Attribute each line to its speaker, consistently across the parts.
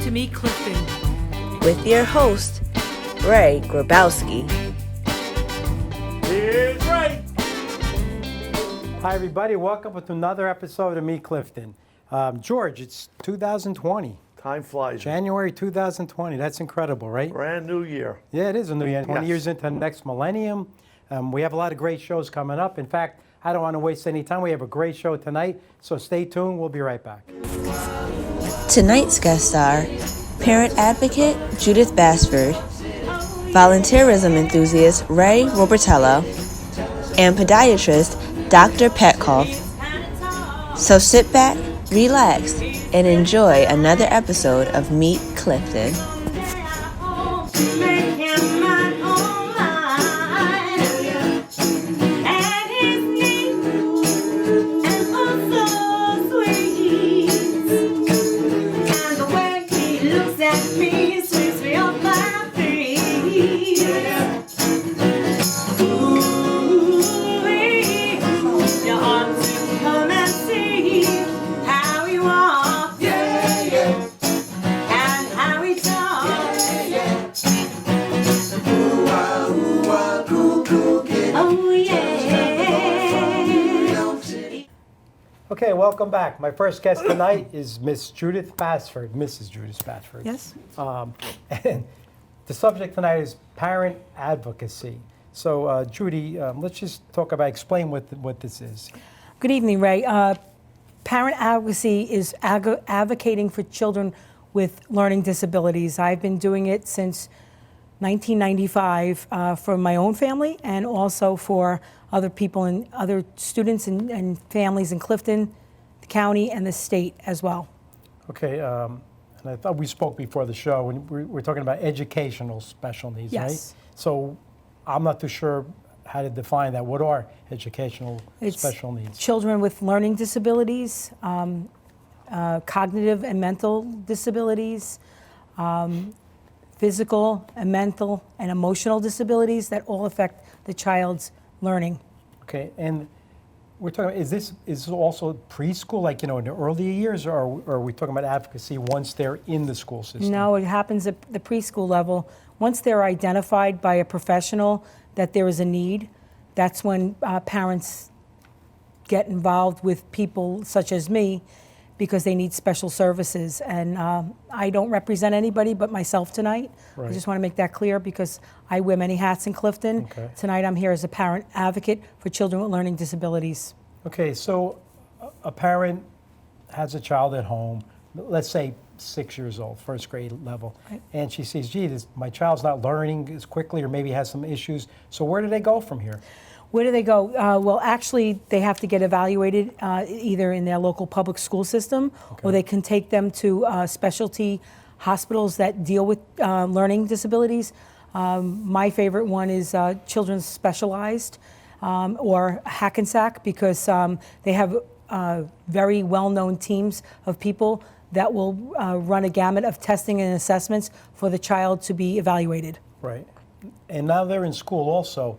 Speaker 1: to Meet Clifton
Speaker 2: with your host, Ray Grabowski.
Speaker 3: Here's Ray. Hi, everybody. Welcome to another episode of Meet Clifton. George, it's 2020.
Speaker 4: Time flies.
Speaker 3: January 2020. That's incredible, right?
Speaker 4: Brand new year.
Speaker 3: Yeah, it is a new year. 20
Speaker 4: Yes.
Speaker 3: years into the next millennium. We have a lot of great shows coming up. In fact, I don't want to waste any time. We have a great show tonight, so stay tuned. We'll be right back.
Speaker 2: Tonight's guest star, parent advocate Judith Bassford, volunteerism enthusiast Ray Robertello, and podiatrist Dr. Petkov. So sit back, relax, and enjoy another episode of Meet Clifton.
Speaker 3: Okay, welcome back. My first guest tonight is Miss Judith Bassford, Mrs. Judith Bassford.
Speaker 1: Yes.
Speaker 3: And the subject tonight is parent advocacy. So, Judy, let's just explain what this is.
Speaker 1: Good evening, Ray. Parent advocacy is advocating for children with learning disabilities. I've been doing it since 1995 for my own family and also for other people and other students and families in Clifton, the county, and the state as well.
Speaker 3: Okay, and I thought we spoke before the show, and we're talking about educational special needs,
Speaker 1: Yes.
Speaker 3: right? So I'm not too sure how to define that. What are educational special needs?
Speaker 1: Children with learning disabilities, cognitive and mental disabilities, physical and mental and emotional disabilities that all affect the child's learning.
Speaker 3: Okay, and we're talking, is this also preschool, like, in the earlier years, or are we talking about advocacy once they're in the school system?
Speaker 1: No, it happens at the preschool level. Once they're identified by a professional that there is a need, that's when parents get involved with people such as me because they need special services. And I don't represent anybody but myself tonight.
Speaker 3: Right.
Speaker 1: I just want to make that clear because I wear many hats in Clifton.
Speaker 3: Okay.
Speaker 1: Tonight I'm here as a parent advocate for children with learning disabilities.
Speaker 3: Okay, so a parent has a child at home, let's say 6 years old, first grade level,
Speaker 1: Right.
Speaker 3: and she sees, gee, my child's not learning as quickly or maybe has some issues. So where do they go from here?
Speaker 1: Where do they go? Well, actually, they have to get evaluated either in their local public school system, or they can take them to specialty hospitals that deal with learning disabilities. My favorite one is Children's Specialized or Hackensack, because they have very well-known teams of people that will run a gamut of testing and assessments for the child to be evaluated.
Speaker 3: Right. And now they're in school also.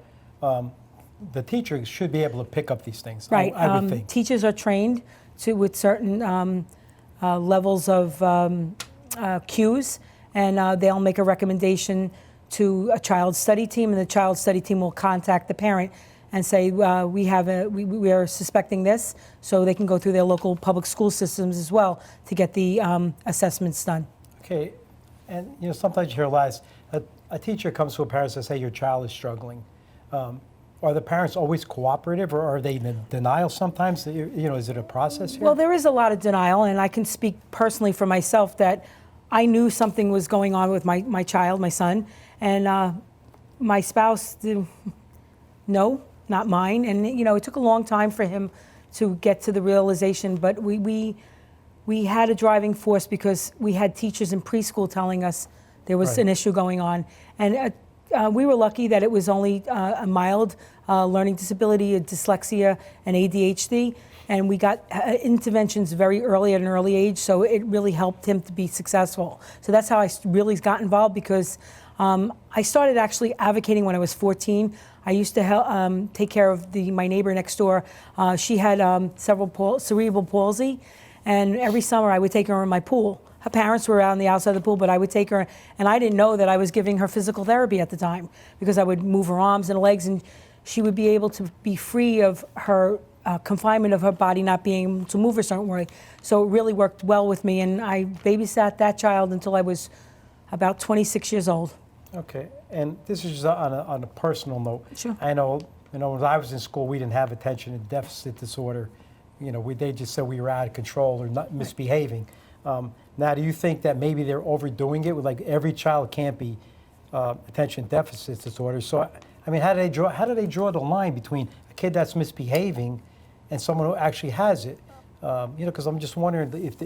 Speaker 3: The teacher should be able to pick up these things,
Speaker 1: Right.
Speaker 3: I would think.
Speaker 1: Teachers are trained with certain levels of cues, and they'll make a recommendation to a child study team, and the child study team will contact the parent and say, we are suspecting this, so they can go through their local public school systems as well to get the assessments done.
Speaker 3: Okay, and sometimes you hear lies. A teacher comes to a parent and says, hey, your child is struggling. Are the parents always cooperative, or are they in denial sometimes? Is it a process here?
Speaker 1: Well, there is a lot of denial, and I can speak personally for myself that I knew something was going on with my child, my son, and my spouse, no, not mine. And it took a long time for him to get to the realization, but we had a driving force because we had teachers in preschool telling us there was
Speaker 3: Right.
Speaker 1: an issue going on. And we were lucky that it was only a mild learning disability, dyslexia, and ADHD. And we got interventions very early at an early age, so it really helped him to be successful. So that's how I really got involved, because I started actually advocating when I was 14. I used to help, take care of my neighbor next door. She had cerebral palsy, and every summer I would take her in my pool. her parents were out on the outside of the pool, but I would take her, and I didn't know that I was giving her physical therapy at the time because I would move her arms and legs, and she would be able to be free of her confinement of her body not being able to move a certain way. So it really worked well with me, and I babysat that child until I was about 26 years old.
Speaker 3: Okay, and this is just on a personal note.
Speaker 1: Sure.
Speaker 3: I know, when I was in school, we didn't have attention and deficit disorder. They just said we were out of control or not misbehaving. Now, do you think that maybe they're overdoing it with like every child can't be attention deficit disorder? So, I mean, how do they draw the line between a kid that's misbehaving and someone who actually has it? Because I'm just wondering if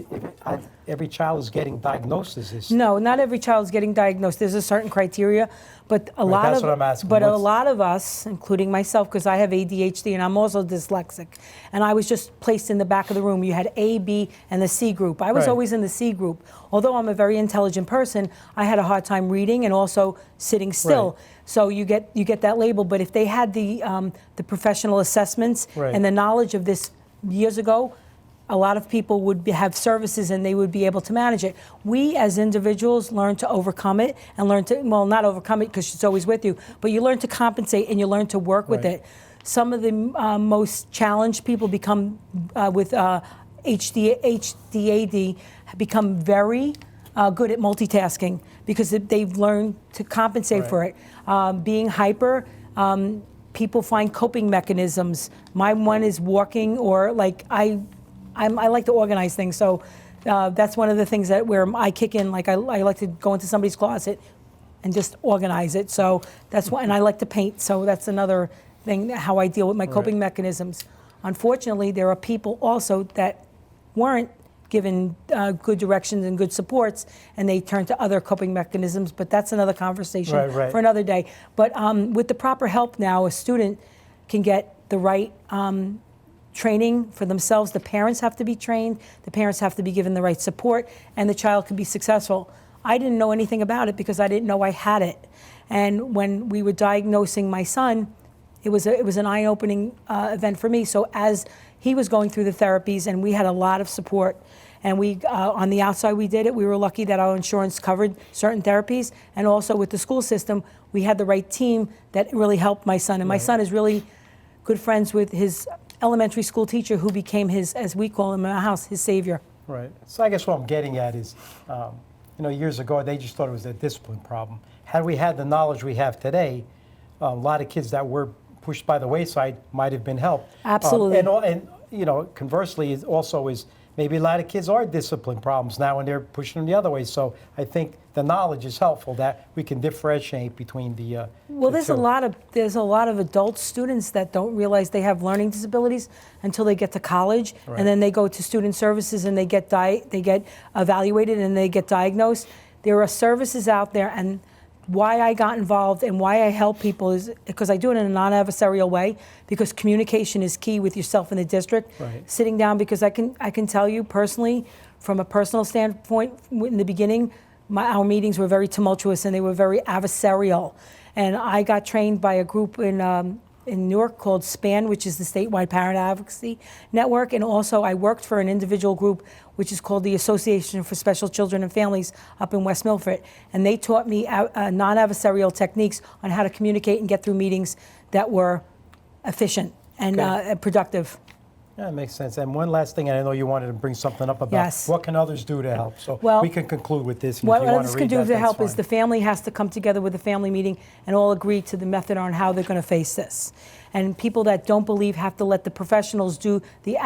Speaker 3: every child is getting diagnosed as this.
Speaker 1: No, not every child is getting diagnosed. There's a certain criteria, but a lot
Speaker 3: that's
Speaker 1: of
Speaker 3: what I'm asking.
Speaker 1: but a lot of us, including myself, because I have ADHD and I'm also dyslexic, and I was just placed in the back of the room. You had A, B, and the C group. I was
Speaker 3: Right.
Speaker 1: always in the C group. Although I'm a very intelligent person, I had a hard time reading and also sitting still.
Speaker 3: Right.
Speaker 1: So you get that label. But if they had the professional assessments
Speaker 3: Right.
Speaker 1: and the knowledge of this years ago, a lot of people would have services and they would be able to manage it. We as individuals learn to overcome it and learn to, well, not overcome it because it's always with you, but you learn to compensate and you learn to work with
Speaker 3: Right.
Speaker 1: it. Some of the most challenged people become, with HDAD, become very good at multitasking because they've learned to compensate
Speaker 3: Right.
Speaker 1: for it. Being hyper, people find coping mechanisms. My one is walking, or like I like to organize things, so that's one of the things where I kick in. Like I like to go into somebody's closet and just organize it. So that's why, and I like to paint. So that's another thing how I deal with my coping
Speaker 3: Right.
Speaker 1: mechanisms. Unfortunately, there are people also that weren't given good directions and good supports, and they turn to other coping mechanisms. But that's another conversation
Speaker 3: Right.
Speaker 1: for another day. But with the proper help now, a student can get the right training for themselves. The parents have to be trained, the parents have to be given the right support, and the child can be successful. I didn't know anything about it because I didn't know I had it. And when we were diagnosing my son, it was an eye-opening event for me. So as he was going through the therapies, and we had a lot of support, and we on the outside we did it. We were lucky that our insurance covered certain therapies, and also with the school system, we had the right team that really helped my son. And my son is really good friends with his elementary school teacher, who became his, as we call him in our house, his savior.
Speaker 3: Right. So I guess what I'm getting at is, years ago, they just thought it was a discipline problem. Had we had the knowledge we have today, a lot of kids that were pushed by the wayside might have been helped.
Speaker 1: Absolutely.
Speaker 3: Conversely, it also is maybe a lot of kids are discipline problems now and they're pushing them the other way. So I think the knowledge is helpful that we can differentiate between the
Speaker 1: Well,
Speaker 3: the
Speaker 1: there's
Speaker 3: two.
Speaker 1: a lot of adult students that don't realize they have learning disabilities until they get to college,
Speaker 3: Right.
Speaker 1: and then they go to student services and they get evaluated and they get diagnosed. There are services out there, and why I got involved and why I help people is because I do it in a non-adversarial way, because communication is key with yourself in the district.
Speaker 3: Right.
Speaker 1: Sitting down, because I can tell you personally, from a personal standpoint, in the beginning, our meetings were very tumultuous and they were very adversarial. And I got trained by a group in Newark called SPAN, which is the Statewide Parent Advocacy Network. And also I worked for an individual group, which is called the Association for Special Children and Families up in West Milford. And they taught me non-adversarial techniques on how to communicate and get through meetings that were efficient and
Speaker 3: Okay.
Speaker 1: productive.
Speaker 3: Yeah, that makes sense. And one last thing, and I know you wanted to bring something up about
Speaker 1: Yes.
Speaker 3: what can others do to help. So
Speaker 1: Well,
Speaker 3: we can conclude with this. And
Speaker 1: What
Speaker 3: if you want
Speaker 1: others
Speaker 3: to
Speaker 1: can
Speaker 3: read
Speaker 1: do
Speaker 3: that,
Speaker 1: to
Speaker 3: that's
Speaker 1: help is
Speaker 3: fine.
Speaker 1: the family has to come together with a family meeting and all agree to the method on how they're going to face this. And people that don't believe have to let the professionals do the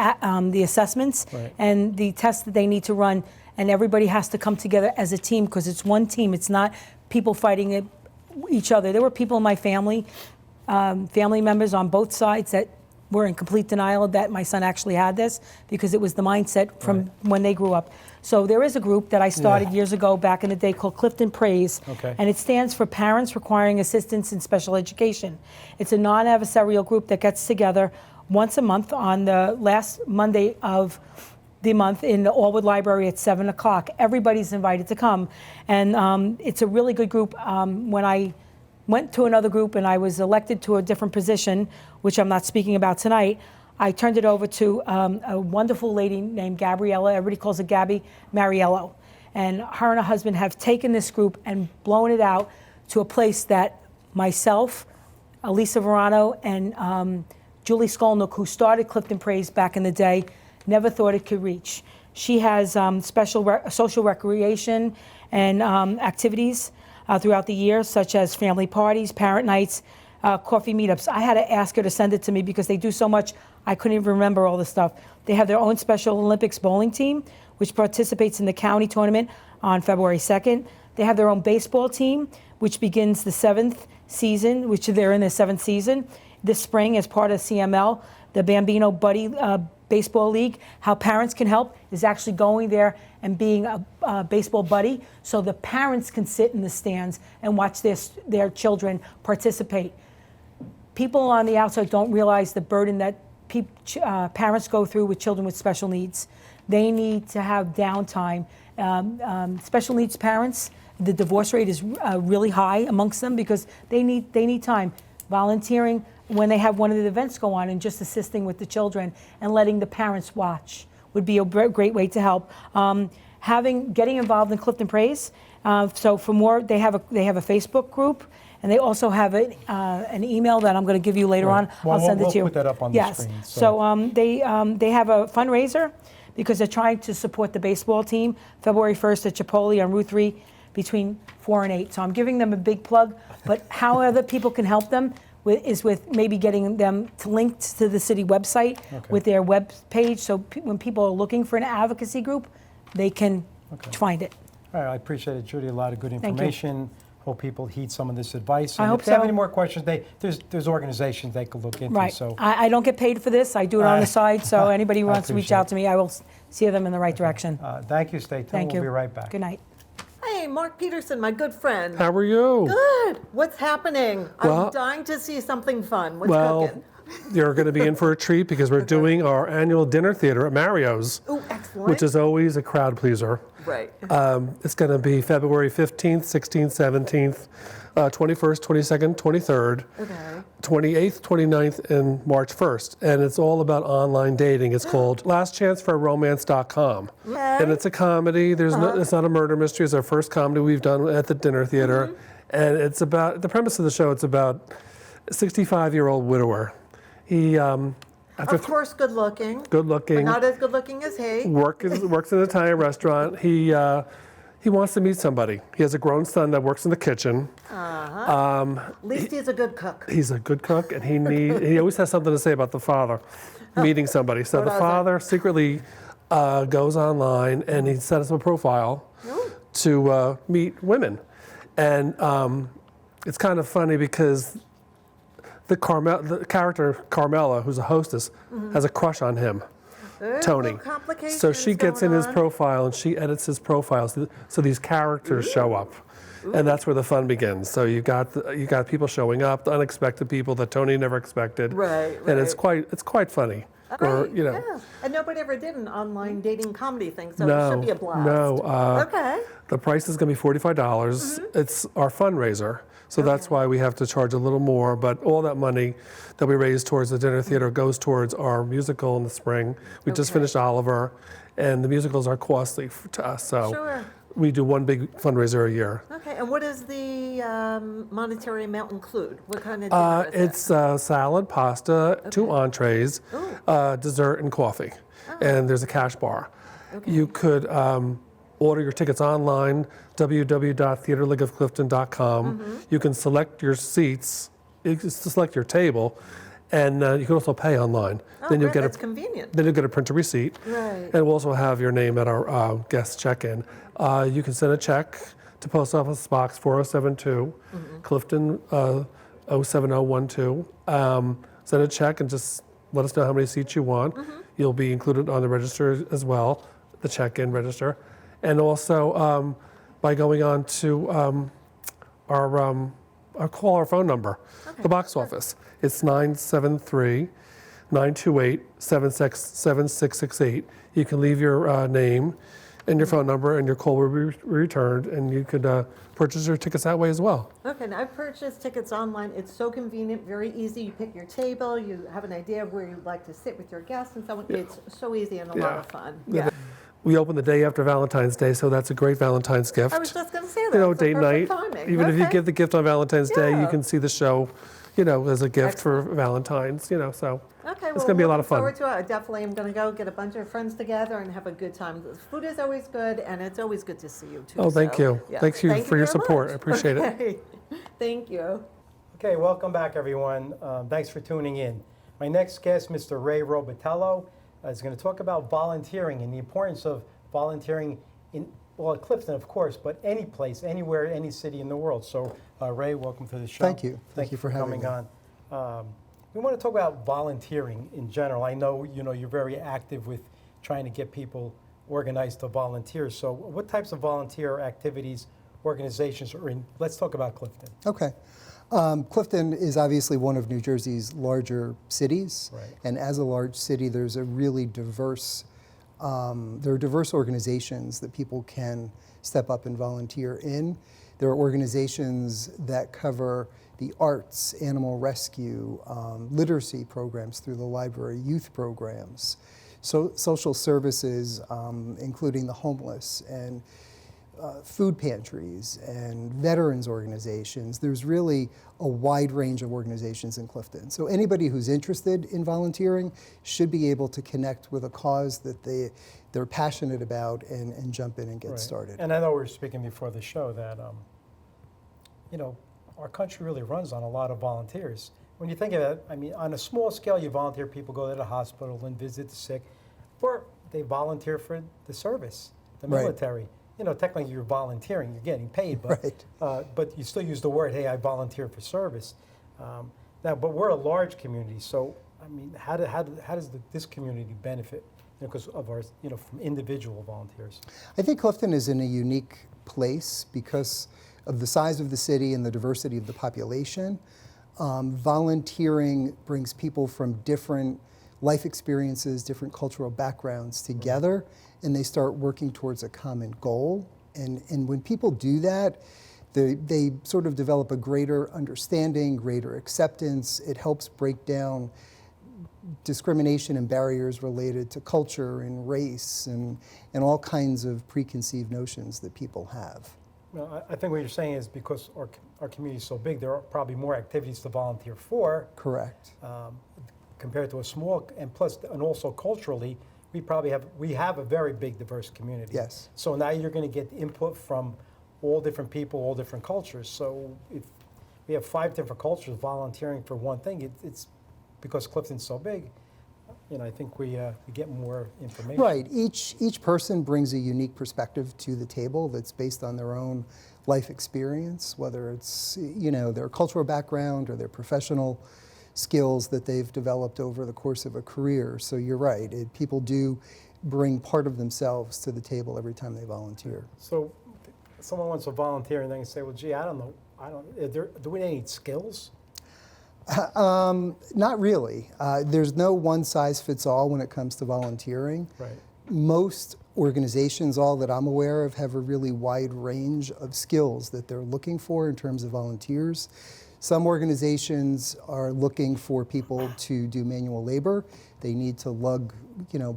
Speaker 1: assessments
Speaker 3: Right.
Speaker 1: and the tests that they need to run. And everybody has to come together as a team, because it's one team. It's not people fighting each other. There were people in my family, family members on both sides, that were in complete denial that my son actually had this, because it was the mindset from
Speaker 3: Right.
Speaker 1: when they grew up. So there is a group that I started
Speaker 3: Yeah.
Speaker 1: years ago back in the day called Clifton Praise,
Speaker 3: Okay.
Speaker 1: and it stands for Parents Requiring Assistance in Special Education. It's a non-adversarial group that gets together once a month on the last Monday of the month in the Allwood Library at 7 o'clock. Everybody's invited to come, and it's a really good group. When I went to another group and I was elected to a different position, which I'm not speaking about tonight, I turned it over to a wonderful lady named Gabriella. Everybody calls her Gabby Mariello. And her and her husband have taken this group and blown it out to a place that myself, Elisa Verano, and Julie Skolnick, who started Clifton Praise back in the day, never thought it could reach. She has special social recreation and activities throughout the year, such as family parties, parent nights, coffee meetups. I had to ask her to send it to me because they do so much, I couldn't even remember all the stuff. They have their own Special Olympics bowling team, which participates in the county tournament on February 2nd. They have their own baseball team, which begins the 7th season, which they're in their 7th season this spring as part of CML, the Bambino Buddy Baseball League. How parents can help is actually going there and being a baseball buddy, so the parents can sit in the stands and watch their children participate. People on the outside don't realize the burden that parents go through with children with special needs. They need to have downtime. Special needs parents, the divorce rate is really high amongst them because they need time. Volunteering when they have one of the events go on and just assisting with the children and letting the parents watch would be a great way to help. Getting involved in Clifton Praise. So for more, they have a Facebook group, and they also have an email that I'm going to give you later on.
Speaker 3: Well,
Speaker 1: I'll send it to you.
Speaker 3: We'll put that up on the screen.
Speaker 1: So they have a fundraiser because they're trying to support the baseball team February 1st at Chipotle on Route 3 between 4 and 8. So I'm giving them a big plug, but how other people can help them is with maybe getting them linked to the city website with their web page. So when people are looking for an advocacy group, they can find it.
Speaker 3: All right, I appreciate it, Judy. A lot of good
Speaker 1: Thank you.
Speaker 3: information. Hope people heed some of this advice.
Speaker 1: I
Speaker 3: And
Speaker 1: hope
Speaker 3: if they have
Speaker 1: so.
Speaker 3: any more questions, there's organizations they could look into.
Speaker 1: Right.
Speaker 3: So
Speaker 1: I don't get paid for this. I do it on the side. So anybody who
Speaker 3: I
Speaker 1: wants to reach
Speaker 3: appreciate
Speaker 1: out to me, I will steer them in the right direction.
Speaker 3: thank you. Stay tuned.
Speaker 1: Thank you.
Speaker 3: We'll be right back.
Speaker 1: Good night.
Speaker 4: Hey, Mark Peterson, my good friend.
Speaker 5: How are you?
Speaker 4: Good. What's happening?
Speaker 5: Well-
Speaker 4: I'm dying to see something fun. What's
Speaker 5: Well,
Speaker 4: cooking?
Speaker 5: you're going to be in for a treat because we're doing our annual dinner theater at Mario's,
Speaker 4: Oh, excellent.
Speaker 5: which is always a crowd pleaser.
Speaker 4: Right.
Speaker 5: It's going to be February 15th, 16th, 17th, 21st, 22nd, 23rd,
Speaker 4: Okay.
Speaker 5: 28th, 29th, and March 1st. And it's all about online dating. It's called lastchanceforromance.com.
Speaker 4: Okay.
Speaker 5: And it's a comedy. It's not a murder mystery. It's our first comedy we've done at the dinner theater. And it's about, the premise of the show, it's about a 65-year-old widower. He, after
Speaker 4: Of course, good looking.
Speaker 5: good
Speaker 4: But
Speaker 5: looking,
Speaker 4: not as good looking as he.
Speaker 5: works in an Italian restaurant. He wants to meet somebody. He has a grown son that works in the kitchen.
Speaker 4: At least he's a good cook.
Speaker 5: He's a good cook, and he always has something to say about the father meeting somebody. So
Speaker 4: What
Speaker 5: the
Speaker 4: is it?
Speaker 5: father secretly goes online and he sets up a profile to meet women, and it's kind of funny because the character Carmela, who's a hostess, has a crush on him. Tony.
Speaker 4: Little complications
Speaker 5: So she gets in
Speaker 4: going
Speaker 5: his
Speaker 4: on.
Speaker 5: profile and she edits his profile so these characters show up. And that's where the fun begins. So you got people showing up, the unexpected people that Tony never expected.
Speaker 4: Right,
Speaker 5: And it's
Speaker 4: right.
Speaker 5: quite funny. Or, you know.
Speaker 4: Yeah. And nobody ever did an online dating comedy thing, so it
Speaker 5: No,
Speaker 4: should be a blast.
Speaker 5: no.
Speaker 4: Okay.
Speaker 5: The price is going to be $45. It's our fundraiser, so that's why we have to charge a little more. But all that money that we raise towards the dinner theater goes towards our musical in the spring. We just
Speaker 4: Okay.
Speaker 5: finished Oliver, and the musicals are costly to us. So
Speaker 4: Sure.
Speaker 5: we do one big fundraiser a year.
Speaker 4: Okay. And what does the monetary amount include? What kind of dinner is
Speaker 5: It's salad, pasta, 2 entrees, dessert, and coffee. And there's a cash bar. You could order your tickets online, www.theaterleagueofclifton.com. You can select your seats, you can select your table, and you can also pay online.
Speaker 4: Oh, great, that's convenient.
Speaker 5: Then you'll get a printed receipt.
Speaker 4: Right.
Speaker 5: And we'll also have your name at our guest check-in. You can send a check to Post Office Box 4072, Clifton 07012. Send a check and just let us know how many seats you want. You'll be included on the register as well, the check-in register. And also by going on to our phone number, the box office. It's 973-928-7668. You can leave your name and your phone number, and your call will be returned, and you could purchase your tickets that way as well.
Speaker 4: Okay, now I've purchased tickets online. It's so convenient, very easy. You pick your table, you have an idea of where you'd like to sit with your guests and so on. It's so easy and a lot of fun. Yeah.
Speaker 5: we open the day after Valentine's Day, so that's a great Valentine's gift.
Speaker 4: I was just going to say that.
Speaker 5: You know,
Speaker 4: It's a
Speaker 5: date night.
Speaker 4: perfect timing.
Speaker 5: Even if you
Speaker 4: Okay.
Speaker 5: give the gift on Valentine's Day, you
Speaker 4: Yeah.
Speaker 5: can see the show, you know, as a gift for Valentine's, you know, so
Speaker 4: Okay,
Speaker 5: it's going to be a lot of fun.
Speaker 4: Forward to it. I definitely am going to go get a bunch of friends together and have a good time. The food is always good, and it's always good to see you too.
Speaker 5: Oh, thank
Speaker 4: so,
Speaker 5: you.
Speaker 4: yeah.
Speaker 5: Thank you for your
Speaker 4: very
Speaker 5: support.
Speaker 4: much.
Speaker 5: I appreciate it.
Speaker 4: Okay. Thank you.
Speaker 3: Okay, welcome back, everyone. Thanks for tuning in. My next guest, Mr. Ray Robertello, is going to talk about volunteering and the importance of volunteering in, well, Clifton, of course, but any place, anywhere, any city in the world. So, Ray, welcome to the show.
Speaker 6: Thank you. Thank you for having
Speaker 3: coming
Speaker 6: me.
Speaker 3: on. We want to talk about volunteering in general. I know, you're very active with trying to get people organized to volunteer. So, what types of volunteer activities, organizations are in? Let's talk about Clifton.
Speaker 6: Okay. Clifton is obviously one of New Jersey's larger cities.
Speaker 3: Right.
Speaker 6: And as a large city, there's a really diverse, there are diverse organizations that people can step up and volunteer in. There are organizations that cover the arts, animal rescue, literacy programs through the library, youth programs, social services, including the homeless, and food pantries and veterans organizations. There's really a wide range of organizations in Clifton. So anybody who's interested in volunteering should be able to connect with a cause that they're passionate about and jump in and get
Speaker 3: Right.
Speaker 6: started.
Speaker 3: And I know we were speaking before the show that, our country really runs on a lot of volunteers. When you think of it, I mean, on a small scale, you volunteer, people go to the hospital and visit the sick, or they volunteer for the service, the
Speaker 6: Right.
Speaker 3: military. Technically you're volunteering, you're getting paid, but,
Speaker 6: Right.
Speaker 3: but you still use the word, hey, I volunteer for service. Now, but we're a large community, so, I mean, how does this community benefit? Because of our, from individual volunteers.
Speaker 6: I think Clifton is in a unique place because of the size of the city and the diversity of the population. Volunteering brings people from different life experiences, different cultural backgrounds together, and they start working towards a common goal. And when people do that, they sort of develop a greater understanding, greater acceptance. It helps break down discrimination and barriers related to culture and race and all kinds of preconceived notions that people have.
Speaker 3: No, I think what you're saying is because our community is so big, there are probably more activities to volunteer for
Speaker 6: Correct.
Speaker 3: compared to a small, and also culturally, we have a very big diverse community.
Speaker 6: Yes.
Speaker 3: So now you're going to get input from all different people, all different cultures. So if we have 5 different cultures volunteering for one thing, it's because Clifton's so big. I think we get more information.
Speaker 6: Right. Each person brings a unique perspective to the table that's based on their own life experience, whether it's their cultural background or their professional skills that they've developed over the course of a career. So you're right. People do bring part of themselves to the table every time they volunteer.
Speaker 3: So someone wants to volunteer and they can say, well, gee, I don't know. Do we need skills?
Speaker 6: Not really. There's no one size fits all when it comes to volunteering.
Speaker 3: Right.
Speaker 6: Most organizations, all that I'm aware of, have a really wide range of skills that they're looking for in terms of volunteers. Some organizations are looking for people to do manual labor. They need to lug,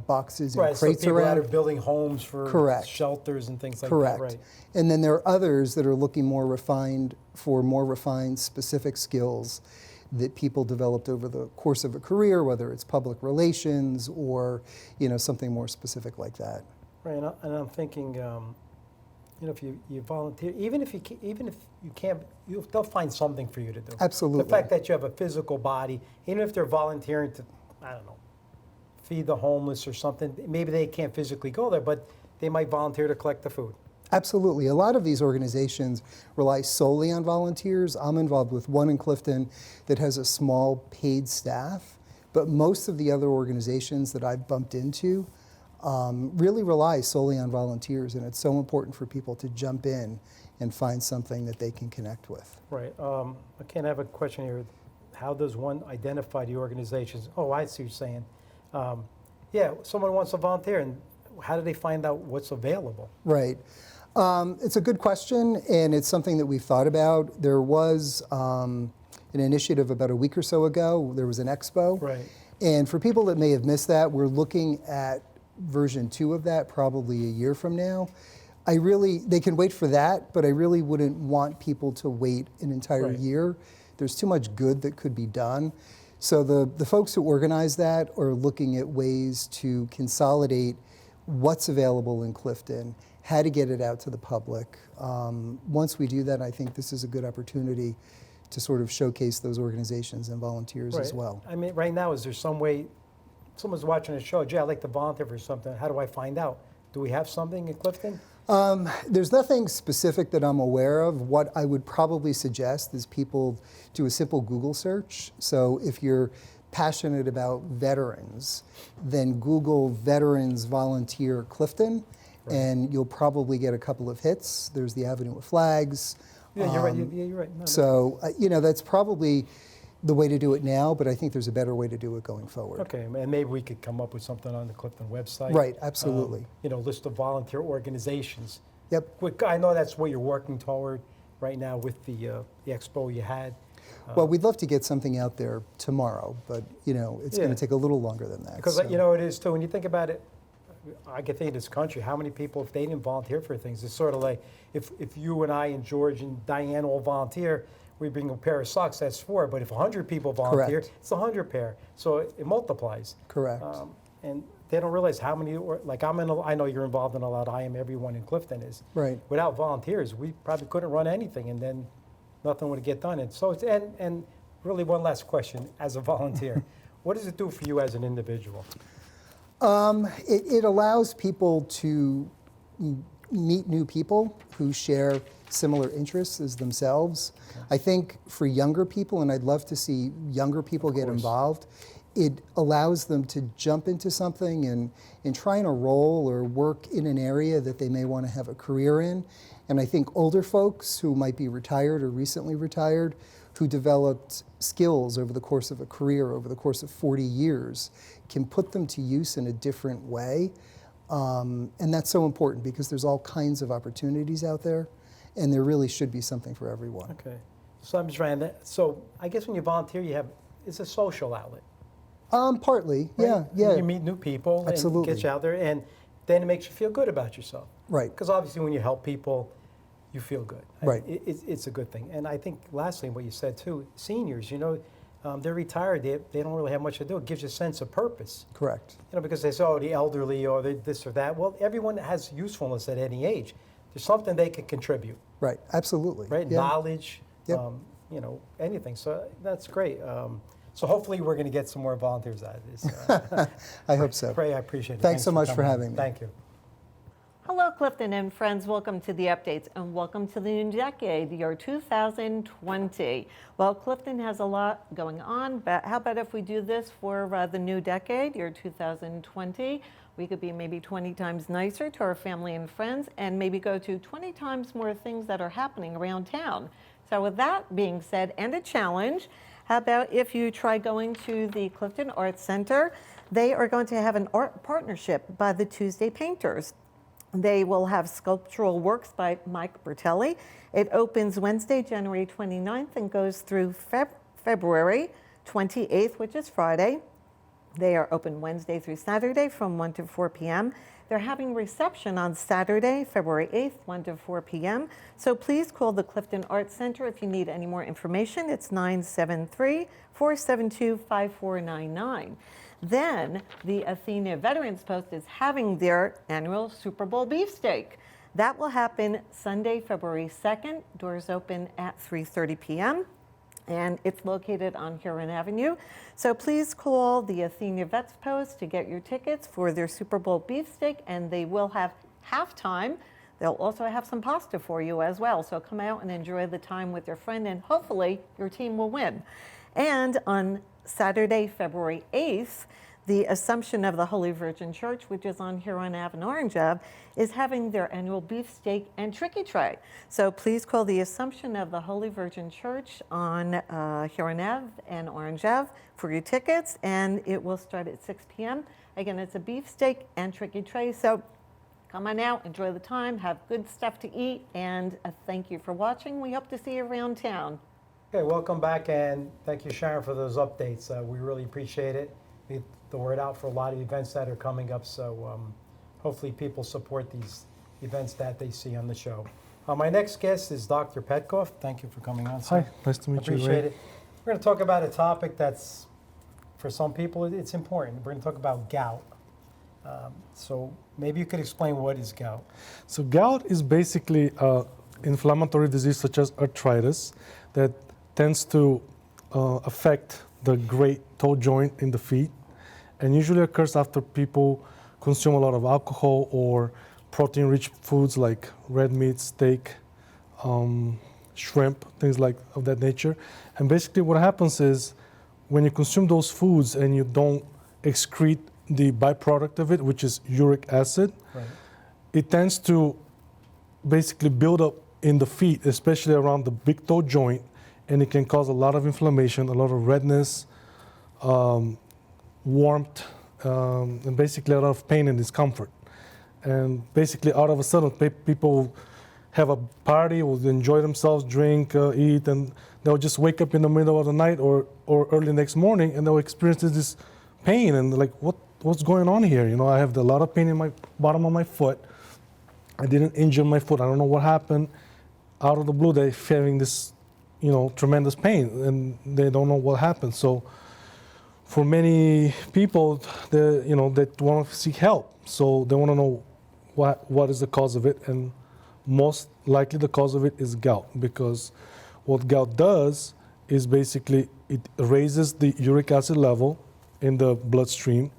Speaker 6: boxes and
Speaker 3: Right, so
Speaker 6: crates
Speaker 3: people
Speaker 6: around.
Speaker 3: that are building homes for
Speaker 6: Correct.
Speaker 3: shelters and things like
Speaker 6: Correct.
Speaker 3: that. Right.
Speaker 6: And then there are others that are looking more refined specific skills that people developed over the course of a career, whether it's public relations or something more specific like that.
Speaker 3: Right, and I'm thinking, if you volunteer, even if you can't, they'll find something for you to do.
Speaker 6: Absolutely.
Speaker 3: The fact that you have a physical body, even if they're volunteering to, I don't know, feed the homeless or something, maybe they can't physically go there, but they might volunteer to collect the food.
Speaker 6: Absolutely. A lot of these organizations rely solely on volunteers. I'm involved with one in Clifton that has a small paid staff, but most of the other organizations that I've bumped into really rely solely on volunteers, and it's so important for people to jump in and find something that they can connect with.
Speaker 3: Right. I have a question here. How does one identify the organizations? Oh, I see what you're saying. Yeah, someone wants to volunteer, and how do they find out what's available?
Speaker 6: Right. It's a good question, and it's something that we've thought about. There was an initiative about a week or so ago. There was an expo.
Speaker 3: Right.
Speaker 6: And for people that may have missed that, we're looking at version 2 of that probably a year from now. They can wait for that, but I really wouldn't want people to wait an entire
Speaker 3: Right.
Speaker 6: year. There's too much good that could be done. So the folks who organize that are looking at ways to consolidate what's available in Clifton, how to get it out to the public. Once we do that, I think this is a good opportunity to sort of showcase those organizations and volunteers as
Speaker 3: Right.
Speaker 6: well.
Speaker 3: I mean, right now, is there some way, someone's watching the show, gee, I'd like to volunteer for something, how do I find out? Do we have something in Clifton?
Speaker 6: There's nothing specific that I'm aware of. What I would probably suggest is people do a simple Google search. So if you're passionate about veterans, then Google Veterans Volunteer Clifton, and you'll probably get a couple of hits. There's the Avenue of Flags.
Speaker 3: Yeah, you're right. Yeah, you're right. No,
Speaker 6: So, that's probably the way to do it now, but I think there's a better way to do it going forward.
Speaker 3: Okay, and maybe we could come up with something on the Clifton website.
Speaker 6: Right, absolutely.
Speaker 3: List of volunteer organizations.
Speaker 6: Yep.
Speaker 3: I know that's what you're working toward right now with the expo you had.
Speaker 6: Well, we'd love to get something out there tomorrow, but, it's going
Speaker 3: Yeah.
Speaker 6: to take a little longer than that.
Speaker 3: Because,
Speaker 6: so.
Speaker 3: it is too, when you think about it, I can think of this country, how many people, if they didn't volunteer for things, it's sort of like if you and I and George and Diane all volunteer, we bring a pair of socks, that's 4. But if 100 people volunteer,
Speaker 6: Correct.
Speaker 3: it's 100 pair. So it multiplies.
Speaker 6: Correct.
Speaker 3: And they don't realize how many, I know you're involved in a lot, I am, everyone in Clifton is.
Speaker 6: Right.
Speaker 3: Without volunteers, we probably couldn't run anything, and then nothing would get done. And so, and really one last question, as a volunteer, what does it do for you as an individual?
Speaker 6: It allows people to meet new people who share similar interests as themselves. I think for younger people, and I'd love to see younger people get involved, it allows them to jump into something and try in a role or work in an area that they may want to have a career in. And I think older folks who might be retired or recently retired, who developed skills over the course of a career, over the course of 40 years, can put them to use in a different way. And that's so important because there's all kinds of opportunities out there, and there really should be something for everyone.
Speaker 3: Okay. So I'm just trying to, so I guess when you volunteer, it's a social outlet.
Speaker 6: Partly,
Speaker 3: Right?
Speaker 6: yeah.
Speaker 3: You meet new people
Speaker 6: Absolutely.
Speaker 3: and get you out there, and then it makes you feel good about yourself.
Speaker 6: Right.
Speaker 3: Because obviously when you help people, you feel good.
Speaker 6: Right.
Speaker 3: It's a good thing. And I think lastly, what you said too, seniors, they're retired, they don't really have much to do. It gives you a sense of purpose.
Speaker 6: Correct.
Speaker 3: Because they say, oh, the elderly or this or that. Well, everyone has usefulness at any age. There's something they can contribute,
Speaker 6: Right, absolutely.
Speaker 3: right?
Speaker 6: Yeah.
Speaker 3: Knowledge,
Speaker 6: Yep.
Speaker 3: anything. So that's great. So hopefully we're going to get some more volunteers out of this.
Speaker 6: I hope so.
Speaker 3: Ray, I appreciate it.
Speaker 6: Thanks so much for
Speaker 3: coming.
Speaker 6: having me.
Speaker 3: Thank you.
Speaker 4: Hello, Clifton and friends. Welcome to the updates and welcome to the new decade, year 2020. Well, Clifton has a lot going on, but how about if we do this for the new decade, year 2020? We could be maybe 20 times nicer to our family and friends and maybe go to 20 times more things that are happening around town. So with that being said, and a challenge, how about if you try going to the Clifton Arts Center? They are going to have an art partnership by the Tuesday Painters. They will have sculptural works by Mike Bertelli. It opens Wednesday, January 29th and goes through February 28th, which is Friday. They are open Wednesday through Saturday from 1 to 4 p.m. They're having reception on Saturday, February 8th, 1 to 4 p.m. So please call the Clifton Arts Center if you need any more information. It's 973-472-5499. Then the Athena Veterans Post is having their annual Super Bowl beefsteak. That will happen Sunday, February 2nd. Doors open at 3:30 p.m. and it's located on Huron Avenue. So please call the Athena Vets Post to get your tickets for their Super Bowl beefsteak, and they will have halftime. They'll also have some pasta for you as well. So come out and enjoy the time with your friend, and hopefully your team will win. And on Saturday, February 8th, the Assumption of the Holy Virgin Church, which is on Huron Ave and Orange Ave, is having their annual beefsteak and tricky tray. So please call the Assumption of the Holy Virgin Church on Huron Ave and Orange Ave for your tickets, and it will start at 6 p.m. Again, it's a beefsteak and tricky tray. So come on out, enjoy the time, have good stuff to eat, and thank you for watching. We hope to see you around town.
Speaker 3: Okay, welcome back, and thank you, Sharon, for those updates. We really appreciate it. We the word out for a lot of events that are coming up. So hopefully people support these events that they see on the show. My next guest is Dr. Petkov. Thank you for coming on, sir.
Speaker 7: Hi, nice to meet you.
Speaker 3: Appreciate
Speaker 7: Ray.
Speaker 3: it. We're going to talk about a topic that's, for some people, it's important. We're going to talk about gout. So maybe you could explain what is gout.
Speaker 7: So gout is basically an inflammatory disease such as arthritis that tends to affect the great toe joint in the feet, and usually occurs after people consume a lot of alcohol or protein-rich foods like red meat, steak, shrimp, things like of that nature. And basically what happens is when you consume those foods and you don't excrete the byproduct of it, which is uric acid,
Speaker 3: Right.
Speaker 7: it tends to basically build up in the feet, especially around the big toe joint, and it can cause a lot of inflammation, a lot of redness, warmth, and basically a lot of pain and discomfort. And basically out of a sudden, people have a party, will enjoy themselves, drink, eat, and they'll just wake up in the middle of the night or early next morning, and they'll experience this pain, and they're like, what's going on here? You know, I have a lot of pain in my bottom of my foot. I didn't injure my foot. I don't know what happened. Out of the blue, they're having this, tremendous pain, and they don't know what happened. So for many people, they want to seek help. So they want to know what is the cause of it, and most likely the cause of it is gout, because what gout does is basically it raises the uric acid level in the bloodstream.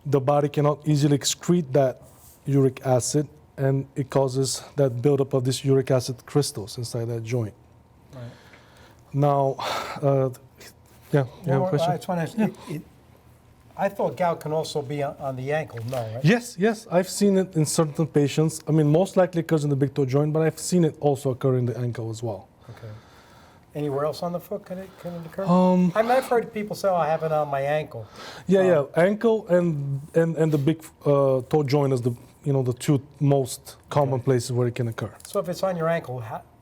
Speaker 7: The body cannot easily excrete that uric acid, and it causes that buildup of these uric acid crystals inside that joint.
Speaker 3: Right.
Speaker 7: Now, you have a question?
Speaker 3: I just want to ask, I thought gout can also be on the ankle. No, right?
Speaker 7: Yes, I've seen it in certain patients. I mean, most likely occurs in the big toe joint, but I've seen it also occur in the ankle as well.
Speaker 3: Okay. Anywhere else on the foot can it occur? I've heard people say, "Oh, I have it on my ankle."
Speaker 7: Yeah, ankle and the big toe joint is the two most common places where it can occur.
Speaker 3: So if it's on your ankle,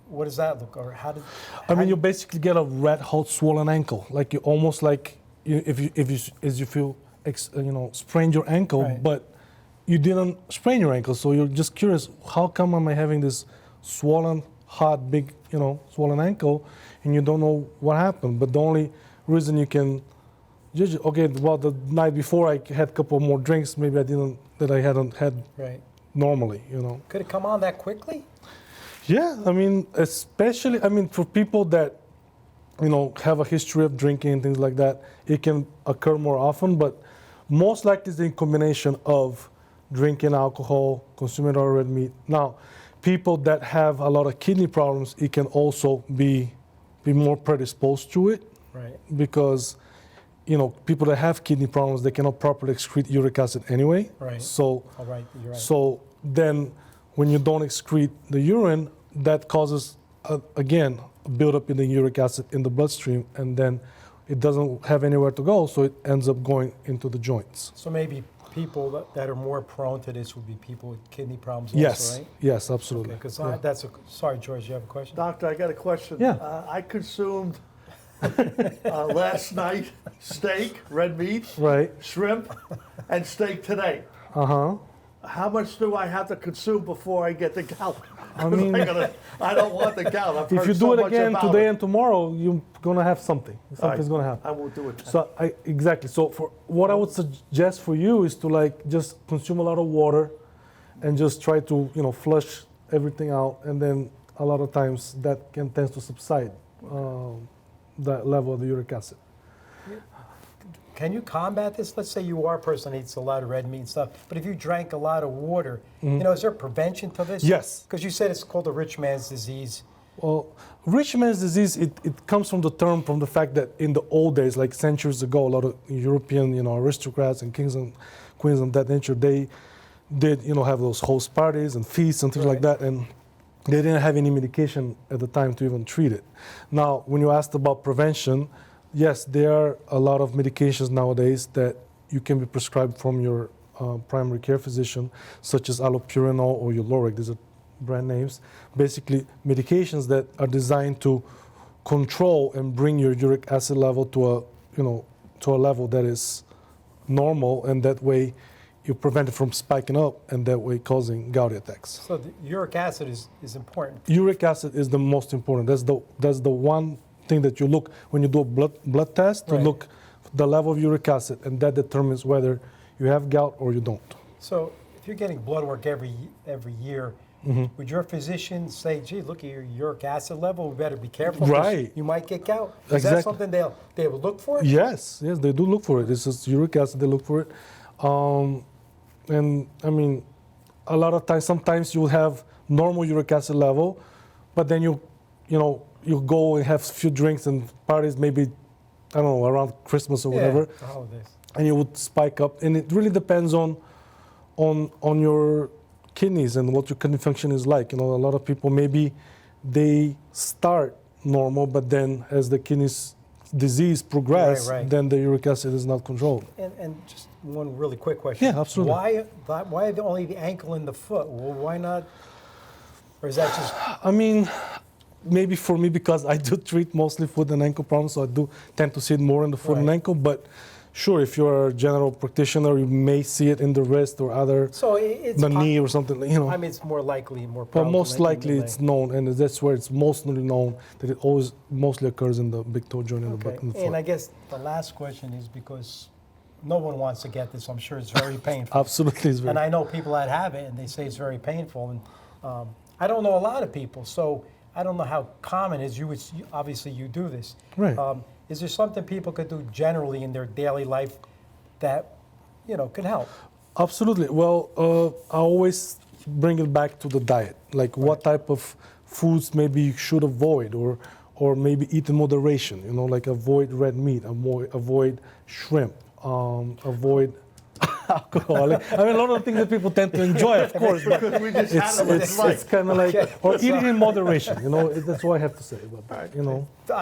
Speaker 3: what does that look? Or
Speaker 7: You basically get a red hot swollen ankle, like you almost like if you feel sprained your ankle,
Speaker 3: Right.
Speaker 7: but you didn't sprain your ankle, so you're just curious, how come am I having this swollen, hot, big, swollen ankle, and you don't know what happened? But the only reason you can judge, the night before I had a couple more drinks, maybe I hadn't had
Speaker 3: right.
Speaker 7: normally,
Speaker 3: Could it come on that quickly?
Speaker 7: Yeah, especially for people that, have a history of drinking and things like that, it can occur more often, but most likely it's in combination of drinking alcohol, consuming a lot of red meat. Now, people that have a lot of kidney problems, it can also be more predisposed to it.
Speaker 3: Right.
Speaker 7: Because, people that have kidney problems, they cannot properly excrete uric acid anyway.
Speaker 3: Right.
Speaker 7: So,
Speaker 3: All right, you're right.
Speaker 7: so then when you don't excrete the urine, that causes, again, a buildup in the uric acid in the bloodstream, and then it doesn't have anywhere to go, so it ends up going into the joints.
Speaker 3: So maybe people that are more prone to this would be people with kidney problems
Speaker 7: Yes,
Speaker 3: also, right?
Speaker 7: yes, absolutely.
Speaker 3: Because
Speaker 7: Yeah.
Speaker 3: sorry, George, you have a question?
Speaker 8: Doctor, I got a question.
Speaker 7: Yeah.
Speaker 8: I consumed last night steak, red meat,
Speaker 7: Right.
Speaker 8: shrimp, and steak today. How much do I have to consume before I get the gout?
Speaker 7: I mean,
Speaker 8: I don't want the gout. I've
Speaker 7: if
Speaker 8: heard
Speaker 7: you
Speaker 8: so
Speaker 7: do it
Speaker 8: much
Speaker 7: again
Speaker 8: about
Speaker 7: today
Speaker 8: it.
Speaker 7: and tomorrow, you're gonna have something.
Speaker 8: All right.
Speaker 7: Something's gonna happen.
Speaker 8: I won't do it.
Speaker 7: So exactly. So for what I would suggest for you is to just consume a lot of water, and just try to flush everything out, and then a lot of times that tends to subside that level of the uric acid.
Speaker 3: Can you combat this? Let's say you are a person that eats a lot of red meat and stuff, but if you drank a lot of water, is there prevention to this?
Speaker 7: Yes.
Speaker 3: Because you said it's called the rich man's disease.
Speaker 7: Well, rich man's disease, it comes from the fact that in the old days, like centuries ago, a lot of European, aristocrats and kings and queens of that nature, they did, have those host parties and feasts and things like that, and they didn't have any medication at the time to even treat it. Now, when you asked about prevention, yes, there are a lot of medications nowadays that you can be prescribed from your primary care physician, such as allopurinol or Uloric. These are brand names. Basically, medications that are designed to control and bring your uric acid level to a level that is normal, and that way you prevent it from spiking up and that way causing gouty attacks.
Speaker 3: So the uric acid is important.
Speaker 7: Uric acid is the most important. That's the one thing that you look when you do a blood test to
Speaker 3: Right.
Speaker 7: look the level of uric acid, and that determines whether you have gout or you don't.
Speaker 3: So if you're getting blood work every year, would your physician say, "Gee, look at your uric acid level. We better be careful. 'cause
Speaker 7: Right.
Speaker 3: You might get gout." Is
Speaker 7: Exactly.
Speaker 3: that something they will look for?
Speaker 7: Yes, they do look for it. This is uric acid. They look for it, and I mean, a lot of times, sometimes you will have normal uric acid level, but then you go and have a few drinks and parties, maybe I don't know, around Christmas or whatever,
Speaker 3: the holidays.
Speaker 7: and you would spike up. And it really depends on your kidneys and what your kidney function is like. A lot of people maybe they start normal, but then as the kidneys disease progress,
Speaker 3: Right.
Speaker 7: then the uric acid is not controlled.
Speaker 3: And just one really quick question.
Speaker 7: Yeah, absolutely.
Speaker 3: Why only the ankle and the foot? Well, why not? Or is that just
Speaker 7: I mean, maybe for me because I do treat mostly foot and ankle problems, so I do tend to see it more in the foot and
Speaker 3: Right.
Speaker 7: ankle. But sure, if you're a general practitioner, you may see it in the wrist or other,
Speaker 3: it's
Speaker 7: the knee or something.
Speaker 3: I mean, it's more likely, more
Speaker 7: But
Speaker 3: probable.
Speaker 7: most likely it's known, and that's where it's mostly known that it always mostly occurs in the big toe joint and
Speaker 3: Okay.
Speaker 7: in the
Speaker 3: And I
Speaker 7: foot.
Speaker 3: guess the last question is because no one wants to get this. I'm sure it's very painful.
Speaker 7: Absolutely, it's very.
Speaker 3: And I know people that have it, and they say it's very painful. And I don't know a lot of people, so I don't know how common it is. Obviously you do this.
Speaker 7: Right.
Speaker 3: Is there something people could do generally in their daily life that could help?
Speaker 7: Absolutely. Well, I always bring it back to the diet, like what type of foods maybe you should avoid, or maybe eat in moderation. Like avoid red meat, avoid shrimp, avoid alcohol. I mean, a lot of things that people tend to enjoy, of course, but
Speaker 8: We just had them with
Speaker 7: it's
Speaker 8: life.
Speaker 7: kind of like,
Speaker 3: Okay.
Speaker 7: or eating in moderation. That's what I have to say. But,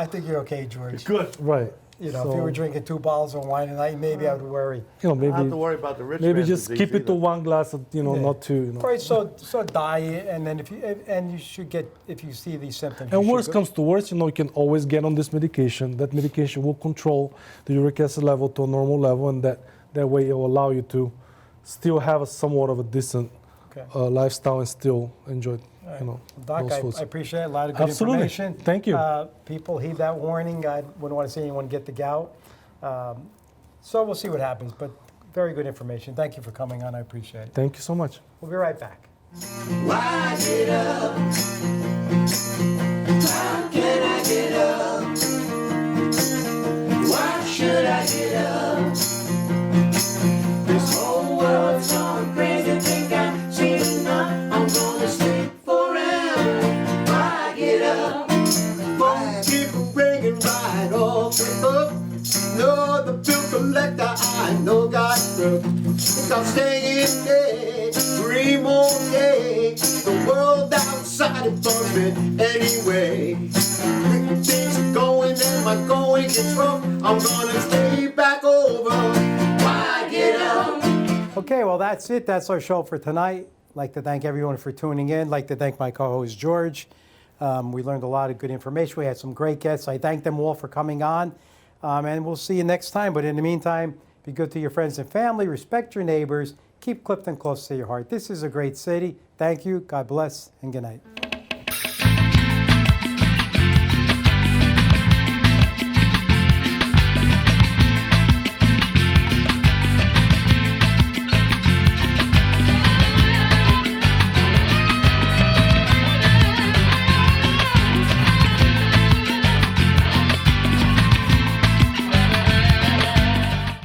Speaker 3: I think you're okay, George.
Speaker 8: Good.
Speaker 7: right.
Speaker 3: If you were drinking 2 bottles of wine a night, maybe I would worry.
Speaker 8: I don't have to
Speaker 7: maybe
Speaker 8: worry about the rich
Speaker 7: maybe
Speaker 8: man's
Speaker 7: just
Speaker 8: disease
Speaker 7: keep it to
Speaker 8: either.
Speaker 7: 1 glass, not 2.
Speaker 3: Right, so diet, and then you should get, if you see these symptoms.
Speaker 7: And
Speaker 3: you
Speaker 7: worst
Speaker 3: should go-
Speaker 7: comes to worst, you can always get on this medication. That medication will control the uric acid level to a normal level, and that way it will allow you to still have a somewhat of a decent
Speaker 3: Okay.
Speaker 7: lifestyle and still enjoy,
Speaker 3: Doc,
Speaker 7: those foods.
Speaker 3: I appreciate a lot of good
Speaker 7: Absolutely.
Speaker 3: information.
Speaker 7: Thank you.
Speaker 3: People heed that warning. I wouldn't want to see anyone get the gout. So we'll see what happens, but very good information. Thank you for coming on. I appreciate it.
Speaker 7: Thank you so much.
Speaker 3: We'll be right back.
Speaker 9: Why get up? How can I get up? Why should I get up? This whole world's gone crazy, think I've seen enough. I'm gonna sleep forever. Why get up? Phone people ringing right off the hook. No, the bill collector I know got through. Think I'll stay in bed 3 more days. The world outside it bugs me anyway. Things are going and my going gets rough. I'm gonna stay back over. Why get up?
Speaker 3: Okay, well, that's it. That's our show for tonight. I'd like to thank everyone for tuning in. I'd like to thank my co-host, George. We learned a lot of good information. We had some great guests. I thank them all for coming on. And we'll see you next time. But in the meantime, be good to your friends and family. Respect your neighbors. Keep Clifton close to your heart. This is a great city. Thank you. God bless, and good night.